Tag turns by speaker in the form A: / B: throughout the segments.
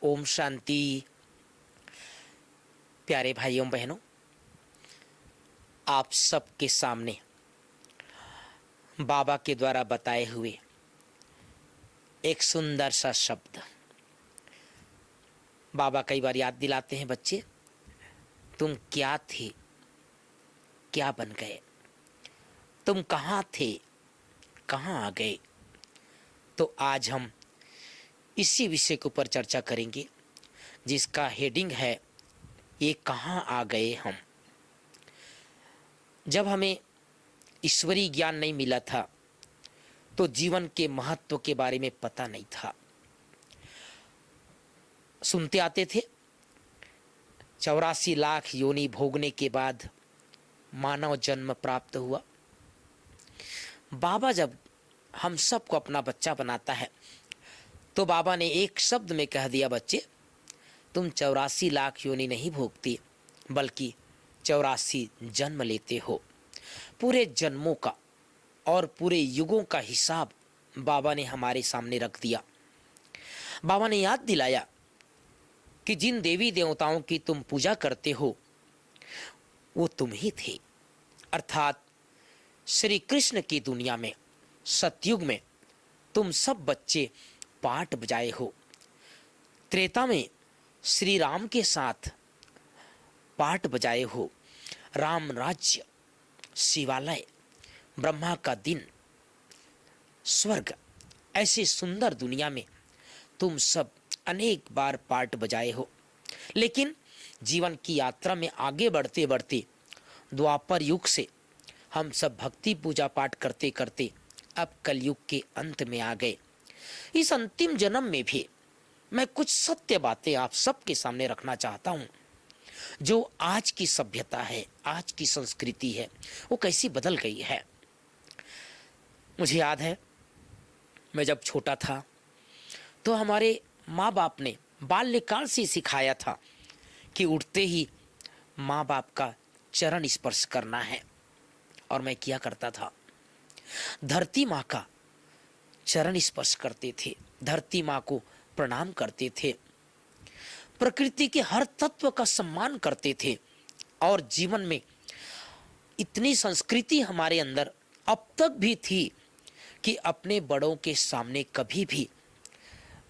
A: ओम शांति। प्यारे भाइयों बहनों, आप सबके सामने बाबा के द्वारा बताए हुए एक सुंदर सा शब्द बाबा कई बार याद दिलाते हैं, बच्चे तुम क्या थे, क्या बन गए, तुम कहाँ थे, कहाँ आ गए। तो आज हम इसी विषय के ऊपर चर्चा करेंगे जिसका हेडिंग है ये कहाँ आ गए हम। जब हमें ईश्वरीय ज्ञान नहीं मिला था तो जीवन के महत्व के बारे में पता नहीं था। सुनते आते थे 84 लाख योनि भोगने के बाद मानव जन्म प्राप्त हुआ। बाबा जब हम सबको अपना बच्चा बनाता है तो बाबा ने एक शब्द में कह दिया, बच्चे तुम 84 लाख योनि नहीं भोगते बल्कि 84 जन्म लेते हो। पूरे जन्मों का और पूरे युगों का हिसाब बाबा ने हमारे सामने रख दिया। बाबा ने याद दिलाया कि जिन देवी देवताओं की तुम पूजा करते हो वो तुम ही थे, अर्थात श्री कृष्ण की दुनिया में सतयुग में तुम सब बच्चे पाठ बजाए हो। त्रेता में श्री राम के साथ पाठ बजाए हो। राम राज्य, शिवालय, ब्रह्मा का दिन, स्वर्ग, ऐसी सुंदर दुनिया में तुम सब अनेक बार पाठ बजाए हो। लेकिन जीवन की यात्रा में आगे बढ़ते बढ़ते द्वापर युग से हम सब भक्ति पूजा पाठ करते करते अब कलयुग के अंत में आ गए। इस अंतिम जन्म में भी मैं कुछ सत्य बातें आप सबके सामने रखना चाहता हूं। जो आज की सभ्यता है, आज की संस्कृति है, वो कैसी बदल गई है। मुझे याद है मैं जब छोटा था तो हमारे माँ बाप ने बाल्यकाल से सिखाया था कि उठते ही माँ बाप का चरण स्पर्श करना है, और मैं किया करता था। धरती माँ का चरण स्पर्श करते थे, धरती माँ को प्रणाम करते थे, प्रकृति के हर तत्व का सम्मान करते थे। और जीवन में इतनी संस्कृति हमारे अंदर अब तक भी थी कि अपने बड़ों के सामने कभी भी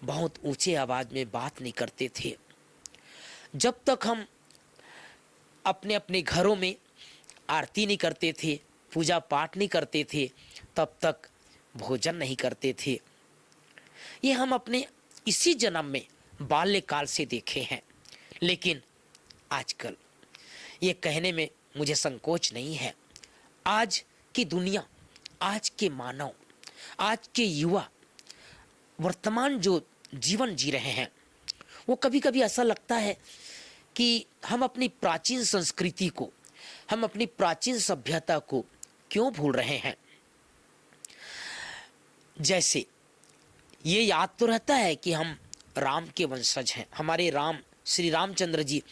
A: बहुत ऊंचे आवाज में बात नहीं करते थे। जब तक हम अपने अपने घरों में आरती नहीं करते थे, पूजा पाठ नहीं करते थे, तब तक भोजन नहीं करते थे। ये हम अपने इसी जन्म में बाल्यकाल से देखे हैं। लेकिन आजकल ये कहने में मुझे संकोच नहीं है। आज की दुनिया, आज के मानव, आज के युवा वर्तमान जो जीवन जी रहे हैं वो कभी कभी ऐसा लगता है कि हम अपनी प्राचीन संस्कृति को, हम अपनी प्राचीन सभ्यता को क्यों भूल रहे हैं। जैसे ये याद तो रहता है कि हम राम के वंशज हैं, हमारे राम श्री रामचंद्र जी,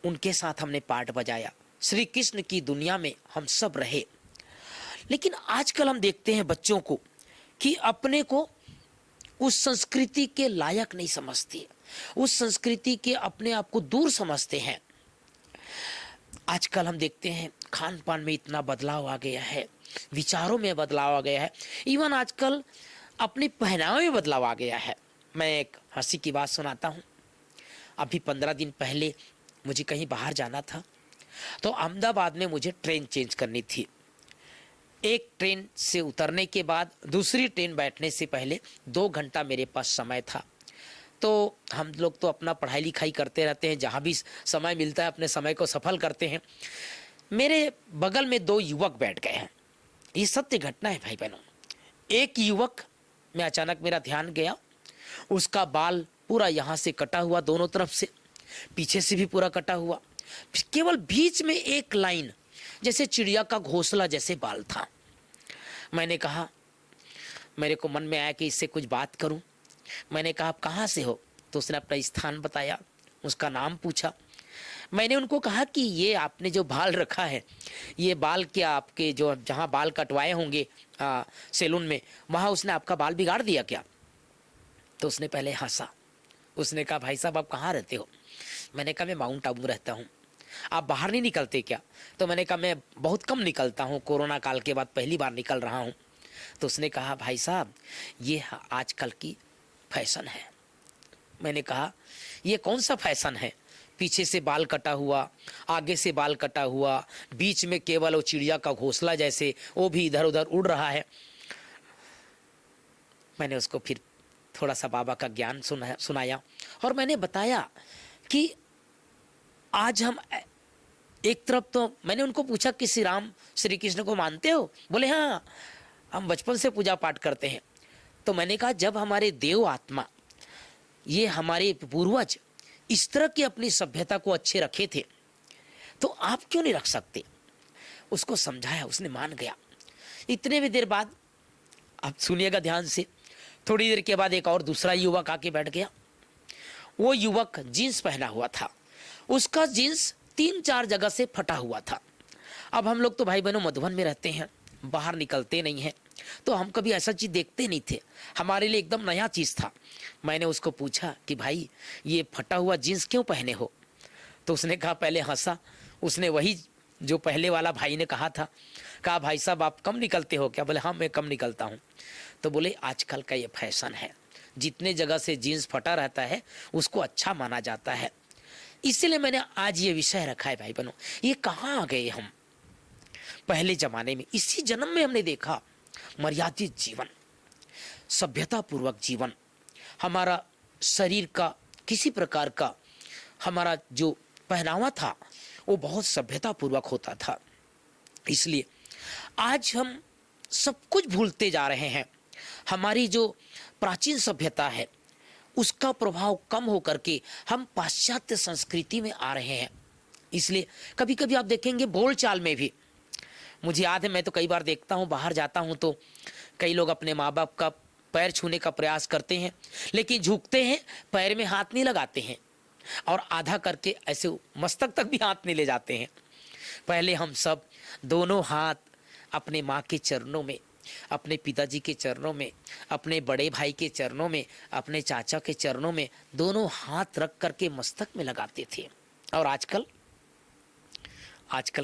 A: उनके साथ हमने पाठ बजाया, श्री कृष्ण की दुनिया में हम सब रहे। लेकिन आजकल हम देखते हैं बच्चों को कि अपने को उस संस्कृति के लायक नहीं समझते, उस संस्कृति के अपने आप को दूर समझते हैं। आजकल हम देखते हैं खान पान में इतना बदलाव आ गया है, विचारों में बदलाव आ गया है, इवन आजकल अपने पहनावे में बदलाव आ गया है। मैं एक हंसी की बात सुनाता हूँ। अभी 15 दिन पहले मुझे कहीं बाहर जाना था तो अहमदाबाद में मुझे ट्रेन चेंज करनी थी। एक ट्रेन से उतरने के बाद दूसरी ट्रेन बैठने से पहले 2 घंटा मेरे पास समय था। तो हम लोग तो अपना पढ़ाई लिखाई करते रहते हैं, जहाँ भी समय मिलता है अपने समय को सफल करते हैं। मेरे बगल में 2 युवक बैठ गए हैं। ये सत्य घटना है भाई बहनों। एक युवक में अचानक मेरा ध्यान गया, उसका बाल पूरा यहाँ से कटा हुआ, दोनों तरफ से, पीछे से भी पूरा कटा हुआ, केवल बीच में एक लाइन जैसे चिड़िया का घोंसला जैसे बाल था। मैंने कहा, मेरे को मन में आया कि इससे कुछ बात करूं। मैंने कहा आप कहाँ से हो? तो उसने अपना स्थान बताया, उसका नाम पूछा। मैंने उनको कहा कि ये आपने जो बाल रखा है, ये बाल क्या आपके जो जहाँ बाल कटवाए होंगे सैलून में, वहाँ उसने आपका बाल बिगाड़ दिया क्या? तो उसने पहले हंसा, उसने कहा भाई साहब आप कहाँ रहते हो? मैंने कहा मैं माउंट आबू रहता हूँ। आप बाहर नहीं निकलते क्या? तो मैंने कहा मैं बहुत कम निकलता हूँ, कोरोना काल के बाद पहली बार निकल रहा हूँ। तो उसने कहा भाई साहब ये आजकल की फैशन है। मैंने कहा ये कौन सा फैशन है? पीछे से बाल कटा हुआ, आगे से बाल कटा हुआ, बीच में केवल वो चिड़िया का घोंसला जैसे वो भी इधर उधर उड़ रहा है। मैंने उसको फिर थोड़ा सा बाबा का ज्ञान सुनाया और मैंने बताया कि आज हम एक तरफ तो मैंने उनको पूछा कि श्री कृष्ण को मानते हो? बोले हाँ, हम बचपन से पूजा पाठ करते हैं। तो मैंने कहा जब हमारे देव आत्मा, ये हमारे पूर्वज इस तरह की अपनी सभ्यता को अच्छे रखे थे तो आप क्यों नहीं रख सकते? उसको समझाया, उसने मान गया। इतने भी देर बाद, आप सुनिएगा ध्यान से, थोड़ी देर के बाद एक और दूसरा युवक आके बैठ गया। वो युवक जीन्स पहना हुआ था, उसका जीन्स 3-4 जगह से फटा हुआ था। अब हम लोग तो भाई बहनों मधुबन में रहते हैं, बाहर निकलते नहीं हैं, तो हम कभी ऐसा चीज़ देखते नहीं थे, हमारे लिए एकदम नया चीज़ था। मैंने उसको पूछा कि भाई ये फटा हुआ जीन्स क्यों पहने हो? तो उसने कहा, पहले हंसा, उसने वही जो पहले वाला भाई ने कहा था, कहा भाई साहब आप कम निकलते हो क्या? बोले हाँ मैं कम निकलता हूँ। तो बोले आजकल का ये फैशन है, जितने जगह से जीन्स फटा रहता है उसको अच्छा माना जाता है, इसलिए मैंने आज ये विषय रखा है। भाई बहनों, ये कहाँ आ गए हम? पहले जमाने में, इसी जन्म में हमने देखा मर्यादित जीवन, सभ्यता पूर्वक जीवन, हमारा शरीर का किसी प्रकार का हमारा जो पहनावा था वो बहुत सभ्यता पूर्वक होता था। इसलिए आज हम सब कुछ भूलते जा रहे हैं। हमारी जो प्राचीन सभ्यता है उसका प्रभाव कम होकर के हम पाश्चात्य संस्कृति में आ रहे हैं। इसलिए कभी कभी आप देखेंगे बोलचाल में भी, मुझे याद है मैं तो कई बार देखता हूँ, बाहर जाता हूँ तो कई लोग अपने माँ बाप का पैर छूने का प्रयास करते हैं, लेकिन झुकते हैं, पैर में हाथ नहीं लगाते हैं और आधा करके ऐसे मस्तक तक भी हाथ नहीं ले जाते हैं। पहले हम सब दोनों हाथ अपने माँ के चरणों में, अपने पिताजी के चरणों में, अपने बड़े भाई के चरणों में, अपने चाचा के चरणों में दोनों हाथ रख करके मस्तक में लगाते थे। और आजकल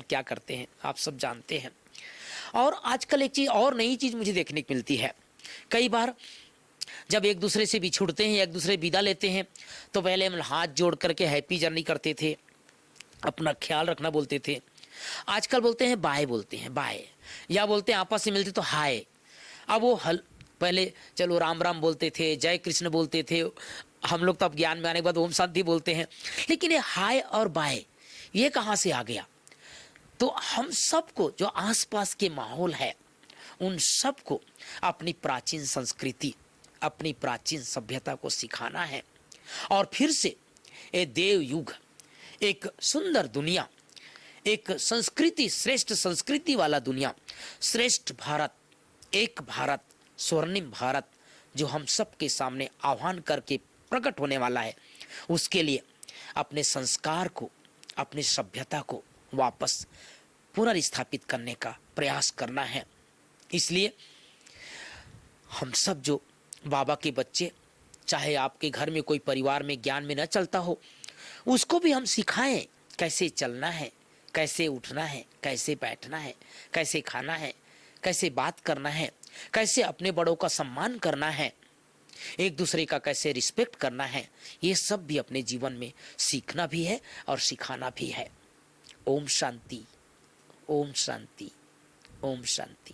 A: क्या करते हैं आप सब जानते हैं। और आजकल एक चीज़ और, नई चीज़ मुझे देखने को मिलती है। कई बार जब एक दूसरे से बिछुड़ते हैं, एक दूसरे विदा लेते हैं, तो पहले हम हाथ जोड़ करके हैप्पी जर्नी करते थे, अपना ख्याल रखना बोलते थे। आजकल बोलते हैं बाय, बोलते हैं बाय, या बोलते हैं आपस में मिलते तो हाय। अब वो पहले चलो राम राम बोलते थे, जय कृष्ण बोलते थे, हम लोग तो अब ज्ञान में आने के बाद ओम शांति बोलते हैं, लेकिन ये हाय और बाय ये कहाँ से आ गया? तो हम सबको जो आसपास के माहौल है उन सबको अपनी प्राचीन संस्कृति, अपनी प्राचीन सभ्यता को सिखाना है और फिर से ये देव युग, एक सुंदर दुनिया, एक संस्कृति, श्रेष्ठ संस्कृति वाला दुनिया, श्रेष्ठ भारत, एक भारत, स्वर्णिम भारत जो हम सब के सामने आह्वान करके प्रकट होने वाला है, उसके लिए अपने संस्कार को, अपनी सभ्यता को वापस पुनर्स्थापित करने का प्रयास करना है। इसलिए हम सब जो बाबा के बच्चे, चाहे आपके घर में कोई परिवार में ज्ञान में न चलता हो, उसको भी हम सिखाएं कैसे चलना है, कैसे उठना है, कैसे बैठना है, कैसे खाना है, कैसे बात करना है, कैसे अपने बड़ों का सम्मान करना है, एक दूसरे का कैसे रिस्पेक्ट करना है। ये सब भी अपने जीवन में सीखना भी है और सिखाना भी है। ओम शांति, ओम शांति, ओम शांति।